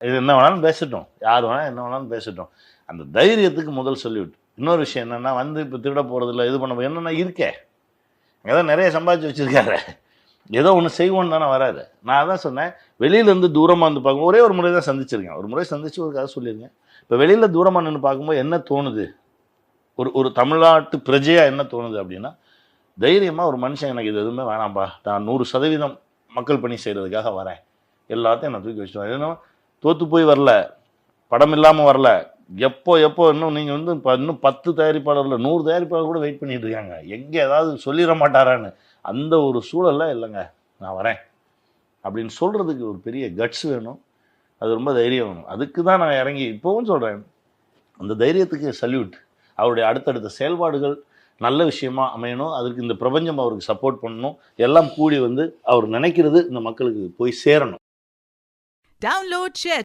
இது என்ன வேணாலும் பேசட்டும். யார் வேணா என்ன வேணாலும் பேசட்டும். அந்த தைரியத்துக்கு முதல் சொல்யூட். இன்னொரு விஷயம் என்னன்னா, வந்து இப்ப திருட போறதில்ல, இது பண்ண என்னன்னா இருக்கே. அங்கதான் நெறைய சம்பாதிச்சு வச்சிருக்காரே. ஏதோ ஒண்ணு செய்வோம்னு தானே வராரு. நான் அதான் சொன்னேன், வெளியில இருந்து தூரமா வந்து பார்க்கும் ஒரே ஒரு முறை தான் சந்திச்சிருக்கேன். ஒரு முறை சந்திச்சு ஒரு கதை சொல்லியிருக்கேன். இப்ப வெளியில தூரமா நின்னு பார்க்கும்போது என்ன தோணுது? ஒரு ஒரு தமிழ்நாட்டு பிரஜையா என்ன தோணுது அப்டின்னா, தைரியமா ஒரு மனுஷன் எனக்கு இது எதுவுமே வேணாம்பா. நான் 100% மக்கள் பணி செய்றதுக்காக வரேன். எல்லாத்தையும் நான் தூக்கி வச்சுட்டு வரேன். ஏன்னா தோத்து போய் வரல. படம் இல்லாம வரல. எப்போ எப்போ இன்னும் நீங்க வந்து இன்னும் 10 தயாரிப்பாளர்ல 100 தயாரிப்பாளர் கூட வெயிட் பண்ணிட்டு இருக்காங்க. எங்க ஏதாவது சொல்லிற மாட்டாரான்னு. அந்த ஒரு சூழல்ல இல்லங்க. நான் வரேன். அப்படின்னு சொல்றதுக்கு ஒரு பெரிய கட்ஸ் வேணும். அது ரொம்ப தைரியம் வேணும். அதுக்கு தான் நான் இறங்கி இப்பவும் சொல்றேன். அந்த தைரியத்துக்கு சல்யூட். அவருடைய அடுத்தடுத்த செயல்பாடுகள் நல்ல விஷயமா அமையணும். அதுக்கு இந்த பிரபஞ்சம் அவருக்கு சப்போர்ட் பண்ணணும். எல்லாம் கூடி வந்து அவர் நினைக்கிறது இந்த மக்களுக்கு போய் சேரணும். Download Share